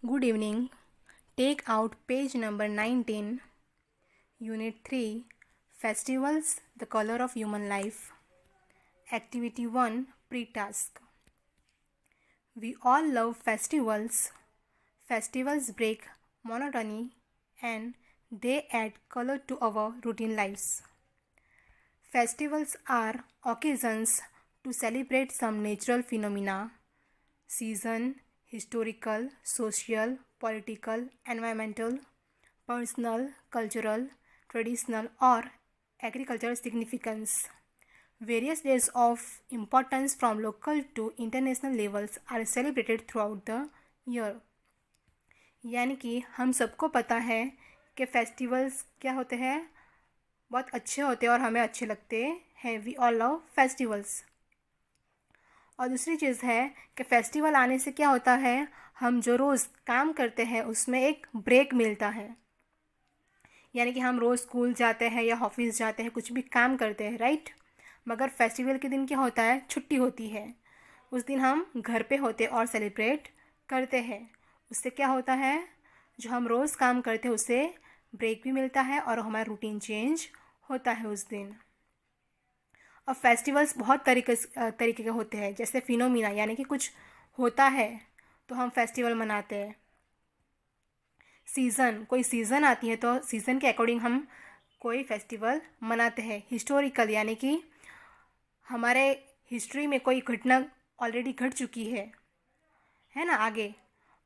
Good evening. Take out page number 19, Unit 3, Festivals, the Color of Human Life. Activity 1, Pre-task. We all love festivals. Festivals break monotony and they add color to our routine lives. Festivals are occasions to celebrate some natural phenomena, season, historical, social, political, environmental, personal, cultural, traditional, or agricultural significance. Various days of importance from local to international levels are celebrated throughout the year. यानी कि हम सबको पता है कि festivals क्या होते हैं, बहुत अच्छे होते हैं और हमें अच्छे लगते हैं. We all love festivals. और दूसरी चीज़ है कि फेस्टिवल आने से क्या होता है, हम जो रोज़ काम करते हैं उसमें एक ब्रेक मिलता है. यानी कि हम रोज़ स्कूल जाते हैं या ऑफिस जाते हैं, कुछ भी काम करते हैं, राइट. मगर फेस्टिवल के दिन क्या होता है, छुट्टी होती है. उस दिन हम घर पे होते और सेलिब्रेट करते हैं. उससे क्या होता है, जो हम रोज़ काम करते हैं उससे ब्रेक भी मिलता है और हमारा रूटीन चेंज होता है उस दिन. और फेस्टिवल्स बहुत तरीके के होते हैं, जैसे फिनोमिना, यानी कि कुछ होता है तो हम फेस्टिवल मनाते हैं. सीज़न, कोई सीज़न आती है तो सीज़न के अकॉर्डिंग हम कोई फेस्टिवल मनाते हैं. हिस्टोरिकल, यानी कि हमारे हिस्ट्री में कोई घटना ऑलरेडी घट चुकी है ना, आगे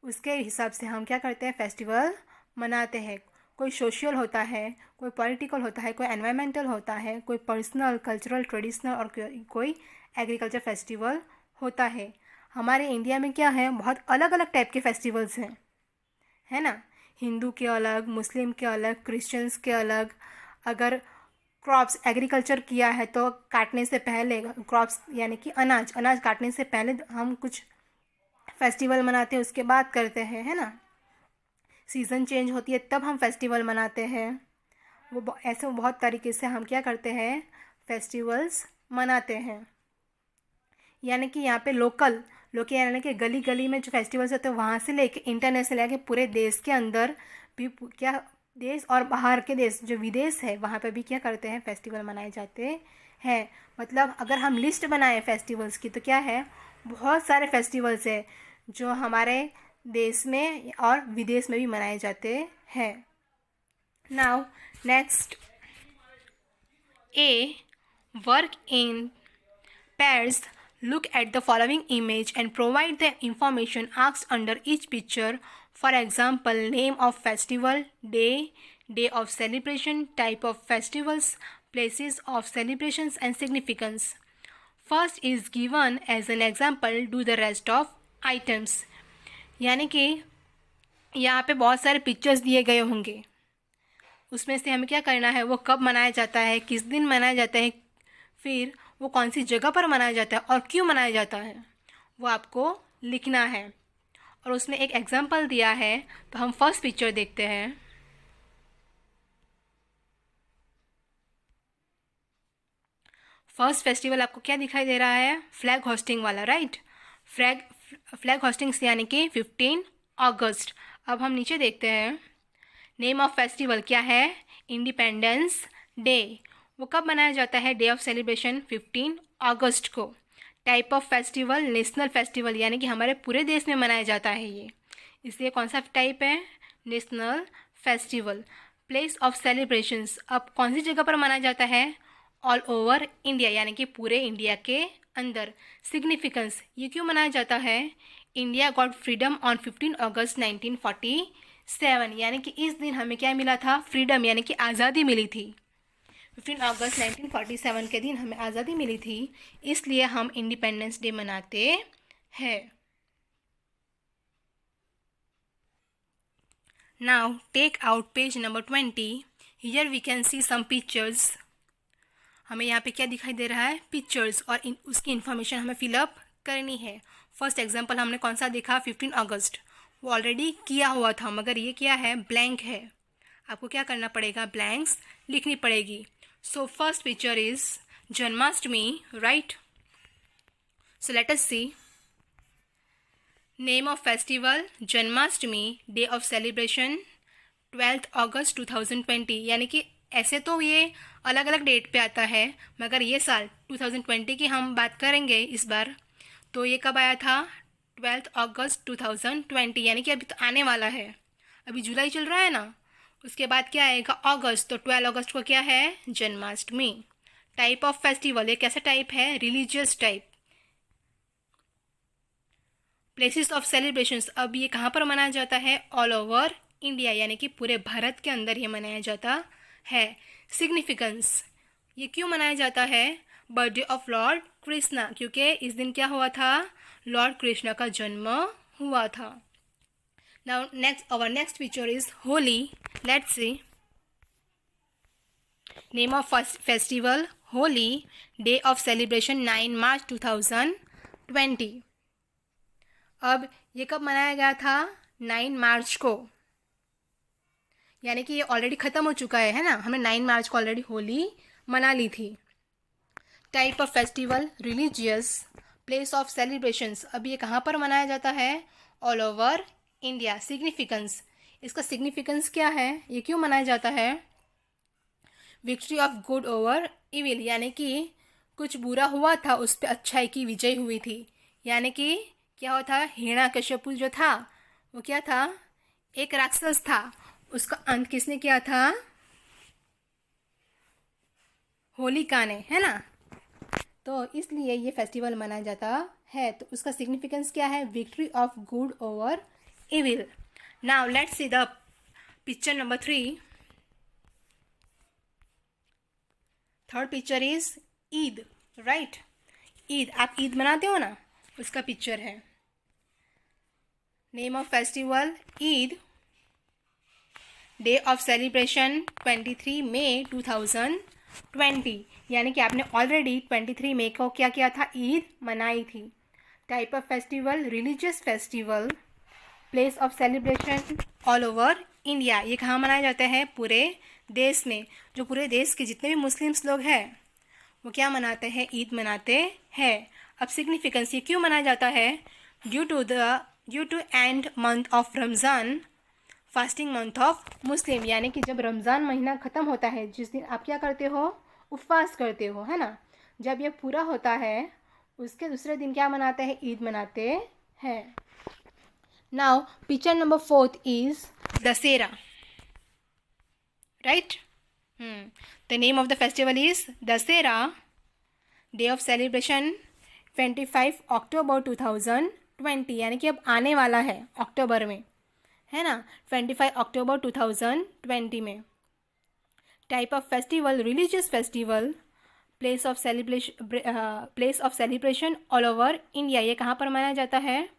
उसके हिसाब से हम क्या करते हैं, फेस्टिवल मनाते हैं. कोई सोशल होता है, कोई पॉलिटिकल होता है, कोई एनवायरमेंटल होता है, कोई पर्सनल, कल्चरल, ट्रेडिशनल और कोई एग्रीकल्चर फेस्टिवल होता है. हमारे इंडिया में क्या है, बहुत अलग अलग टाइप के फेस्टिवल्स हैं, है ना. हिंदू के अलग, मुस्लिम के अलग, क्रिश्चियंस के अलग. अगर क्रॉप्स एग्रीकल्चर किया है तो काटने से पहले, क्रॉप्स यानी कि अनाज काटने से पहले हम कुछ फेस्टिवल मनाते हैं, उसके बाद करते हैं, है ना. सीज़न चेंज होती है तब हम फेस्टिवल मनाते हैं. वो ऐसे बहुत तरीके से हम क्या करते हैं, फेस्टिवल्स मनाते हैं. यानी कि यहाँ पे लोकल यानी कि गली गली में जो फेस्टिवल्स होते हैं वहाँ से लेके इंटरनेशनल, यानी कि पूरे देश के अंदर भी, क्या देश और बाहर के देश जो विदेश है वहाँ पे भी क्या करते हैं, फेस्टिवल मनाए जाते हैं. मतलब अगर हम लिस्ट बनाएं फेस्टिवल्स की तो क्या है, बहुत सारे फेस्टिवल्स है जो हमारे देश में और विदेश में भी मनाए जाते हैं. Now next, A work in pairs. Look at the following image and provide the information asked under each picture. For example, name of festival, day of celebration, type of festivals, places of celebrations and significance. First is given as an example, do the rest of items. यानी कि यहाँ पे बहुत सारे pictures दिए गए होंगे, उसमें से हमें क्या करना है, वो कब मनाया जाता है, किस दिन मनाया जाता है, फिर वो कौन सी जगह पर मनाया जाता है और क्यों मनाया जाता है, वो आपको लिखना है. और उसमें एक एग्जाम्पल दिया है, तो हम फर्स्ट पिक्चर देखते हैं. फर्स्ट फेस्टिवल आपको क्या दिखाई दे रहा है, फ्लैग होस्टिंग वाला, राइट. फ्लैग होस्टिंग यानी कि 15 अगस्त. अब हम नीचे देखते हैं, नेम ऑफ फेस्टिवल क्या है, इंडिपेंडेंस डे. वो कब मनाया जाता है, डे ऑफ सेलिब्रेशन 15 अगस्त को. Type of festival, national festival, यानी कि हमारे पूरे देश में मनाया जाता है ये, इसलिए कौन सा टाइप है, national festival. Place of celebrations, अब कौन सी जगह पर मनाया जाता है, ऑल ओवर इंडिया, यानी कि पूरे इंडिया के अंदर. सिग्निफिकेंस, ये क्यों मनाया जाता है, इंडिया गॉट फ्रीडम ऑन 15 अगस्त 1947, यानी कि इस दिन हमें क्या मिला था, फ्रीडम, यानी कि आज़ादी मिली थी. 15 अगस्त 1947 के दिन हमें आज़ादी मिली थी, इसलिए हम इंडिपेंडेंस डे मनाते हैं. Now take out page number 20. Here we can see some pictures. हमें यहाँ पे क्या दिखाई दे रहा है, पिक्चर्स, और उसकी इन्फॉर्मेशन हमें फिलअप करनी है. फर्स्ट एग्जाम्पल हमने कौन सा देखा, 15 अगस्त, वो ऑलरेडी किया हुआ था, मगर ये क्या है, ब्लैंक है. आपको क्या करना पड़ेगा, ब्लैंक्स लिखनी पड़ेगी. So first picture is Janmashtami, right? So let us see. Name of festival Janmashtami, day of celebration 12 अगस्त 2020। यानी कि ऐसे तो ये अलग अलग डेट पे आता है, मगर ये साल 2020 की हम बात करेंगे इस बार, तो ये कब आया था? 12 अगस्त 2020, यानी कि अभी तो आने वाला है। अभी जुलाई चल रहा है ना, उसके बाद क्या आएगा? अगस्त। तो 12 अगस्त को क्या है? जन्माष्टमी। टाइप ऑफ फेस्टिवल, ये कैसा टाइप है? Religious type. Places of celebrations, अब ये कहाँ पर मनाया जाता है? ऑल ओवर इंडिया, यानी कि पूरे भारत के अंदर ये मनाया जाता है। सिग्निफिकेंस, ये क्यों मनाया जाता है? बर्थडे ऑफ लॉर्ड कृष्णा, क्योंकि इस दिन क्या हुआ था? लॉर्ड कृष्णा का जन्म हुआ था। Now next, our next picture is Holi. Let's see. Name of festival Holi, day of celebration 9 March 2020। अब ये कब मनाया गया था? 9 मार्च को, यानी कि ये ऑलरेडी ख़त्म हो चुका है ना। हमने 9 मार्च को ऑलरेडी होली मना ली थी। Type of festival religious. Place of celebrations, अब ये कहाँ पर मनाया जाता है? All over India. सिग्निफिकेंस, इसका सिग्निफिकेंस क्या है? ये क्यों मनाया जाता है? Victory of good over evil, यानी कि कुछ बुरा हुआ था, उस पर अच्छाई की विजय हुई थी। यानी कि क्या हुआ था? हिरण्यकश्यपु जो था वो क्या था? एक राक्षस था। उसका अंत किसने किया था? होलिका ने, है ना। तो इसलिए ये फेस्टिवल मनाया जाता है। तो उसका सिग्निफिकेंस क्या है? Victory of good over evil. Now let's see the picture number 3। Third picture is Eid, right. Eid, आप ईद मनाते हो ना, उसका पिक्चर है। Name of festival Eid, day of celebration 23 मई 2020। यानी कि आपने ऑलरेडी 23 मई को क्या किया था? ईद मनाई थी। Type of festival religious festival. Place of celebration all over India, ये कहाँ मनाया जाता है? पूरे देश में। जो पूरे देश के जितने भी मुस्लिम्स लोग हैं वो क्या मनाते हैं? ईद मनाते हैं। अब सिग्निफिकेंस, ये क्यों मनाया जाता है? Due to end month of Ramzan, fasting month of Muslim, यानी कि जब रमज़ान महीना ख़त्म होता है, जिस दिन आप क्या करते हो? उपवास करते हो, है ना। जब ये पूरा होता है उसके दूसरे दिन क्या मनाते हैं? ईद मनाते हैं। Now picture number 4 is Dussehra, right. The name of the festival is Dussehra, day of celebration 25 अक्टूबर 2020, यानी कि अब आने वाला है अक्टूबर में, है ना। 25 अक्टूबर 2020 में। Type of festival religious festival. Place of celebration all over India, ये कहाँ पर मनाया जाता है?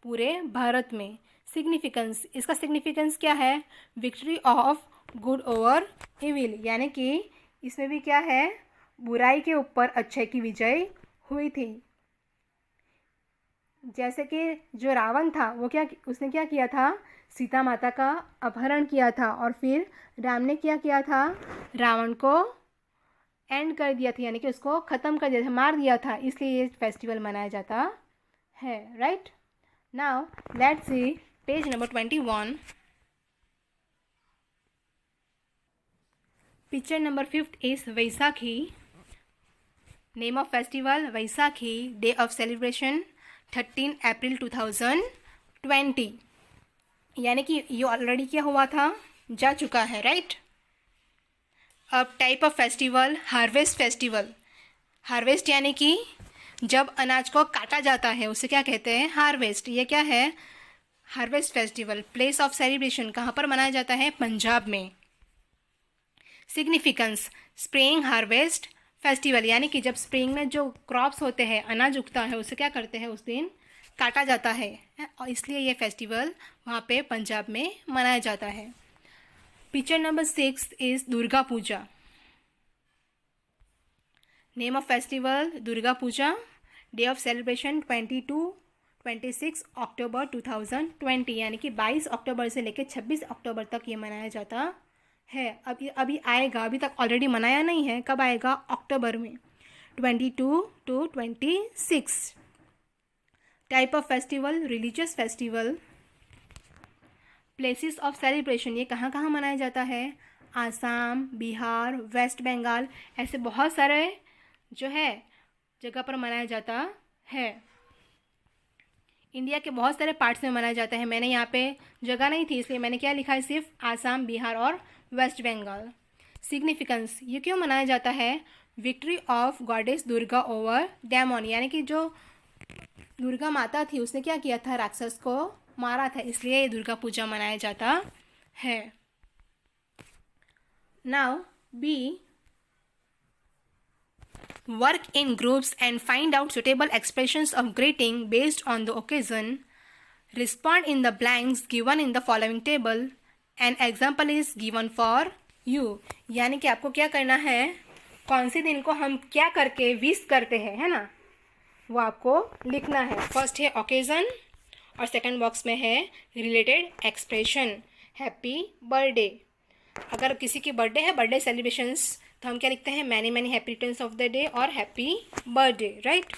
पूरे भारत में। सिग्निफिकेंस, इसका सिग्निफिकेंस क्या है? Victory of good over evil, यानी कि इसमें भी क्या है? बुराई के ऊपर अच्छाई की विजय हुई थी। जैसे कि जो रावण था वो उसने क्या किया था? सीता माता का अपहरण किया था, और फिर राम ने क्या किया था? रावण को एंड कर दिया था, यानी कि उसको ख़त्म कर दिया था, मार दिया था। इसलिए ये फेस्टिवल मनाया जाता है, right. Now let's see page number 21। Picture number 5 is Vaisakhi. Name of festival Vaisakhi, day of celebration 13 अप्रैल 2020, यानी कि ये ऑलरेडी क्या हुआ था? जा चुका है, राइट। अब type of festival harvest festival. Harvest यानी कि जब अनाज को काटा जाता है उसे क्या कहते हैं? हार्वेस्ट। ये क्या है? Harvest festival. Place of celebration कहाँ पर मनाया जाता है? पंजाब में। सिग्निफिकेंस, स्प्रिंग हार्वेस्ट फेस्टिवल, यानी कि जब स्प्रिंग में जो क्रॉप्स होते हैं, अनाज उगता है, उसे क्या करते हैं? उस दिन काटा जाता है, और इसलिए ये फेस्टिवल वहाँ पे पंजाब में मनाया जाता है। Picture number 6 is Durga Puja. Name of festival Durga Puja, day of celebration 26 October 2020, यानी कि 22 अक्टूबर से लेकर 26 अक्टूबर तक ये मनाया जाता है। अभी आएगा, अभी तक ऑलरेडी मनाया नहीं है। कब आएगा? अक्टूबर में 22 to 26। Type of festival, religious festival. Places of celebration, ये कहाँ कहाँ मनाया जाता है? आसाम, बिहार, वेस्ट बंगाल, ऐसे बहुत सारे जो है जगह पर मनाया जाता है। इंडिया के बहुत सारे पार्ट्स में मनाया जाता है। मैंने यहाँ पे जगह नहीं थी इसलिए मैंने क्या लिखा है, सिर्फ आसाम, बिहार और वेस्ट बंगाल। सिग्निफिकेंस, ये क्यों मनाया जाता है? Victory of goddess Durga over demon, यानी कि जो दुर्गा माता थी उसने क्या किया था, राक्षस को मारा था, इसलिए ये दुर्गा पूजा मनाया जाता है। Now B, work in groups and find out suitable expressions of greeting based on the occasion. Respond in the blanks given in the following table. An example is given for you. यानी कि आपको क्या करना है, कौन से दिन को हम क्या करके विश करते हैं, है ना, वो आपको लिखना है। फर्स्ट है ओकेजन और सेकंड बॉक्स में है रिलेटेड एक्सप्रेशन। हैप्पी बर्थडे, अगर किसी की बर्थडे है, बर्थडे सेलिब्रेशंस, तो हम क्या लिखते हैं, many many happy returns of the day और हैप्पी बर्थडे, राइट।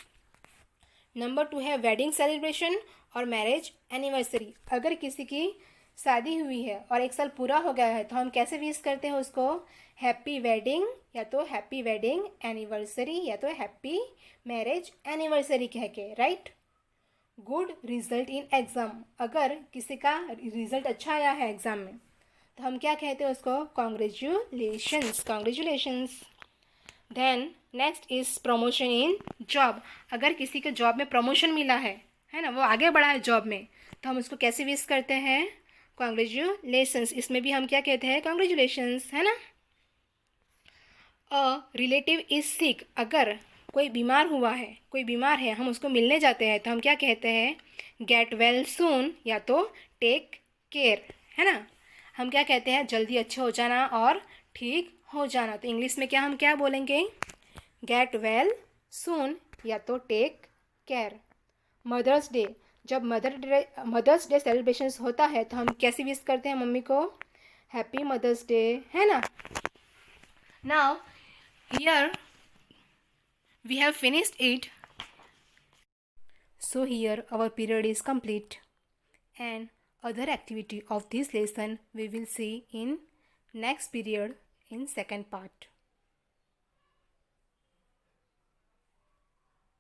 नंबर 2 है वेडिंग सेलिब्रेशन और मैरिज एनिवर्सरी। अगर किसी की शादी हुई है और 1 साल पूरा हो गया है तो हम कैसे विश करते हैं उसको, हैप्पी वेडिंग, या तो हैप्पी वेडिंग एनिवर्सरी, या तो हैप्पी मैरिज एनिवर्सरी कह के, right. Good result in exam, अगर किसी का रिजल्ट अच्छा आया है एग्जाम में तो हम क्या कहते हैं उसको, congratulations, congratulations. Then next is promotion in job, अगर किसी के जॉब में प्रमोशन मिला है ना, वो आगे बढ़ा है जॉब में, तो हम उसको कैसे विश करते हैं, कॉन्ग्रेचुलेशंस। इसमें भी हम क्या कहते हैं, कॉन्ग्रेचुलेशंस, है ना। अ रिलेटिव इज सिक, अगर कोई बीमार हुआ है, कोई बीमार है, हम उसको मिलने जाते हैं तो हम क्या कहते हैं, गेट वेल सून, या तो टेक केयर, है ना। हम क्या कहते हैं, जल्दी अच्छे हो जाना और ठीक हो जाना, तो इंग्लिश में क्या हम क्या बोलेंगे, गेट वेल सून, या तो टेक केयर। मदर्स डे, जब मदर्स डे सेलिब्रेशन होता है तो हम कैसे विश करते हैं मम्मी को, हैप्पी मदर्स डे, है ना। Now here we have finished it, so here our period is complete, and other activity of this lesson we will see in next period in second part.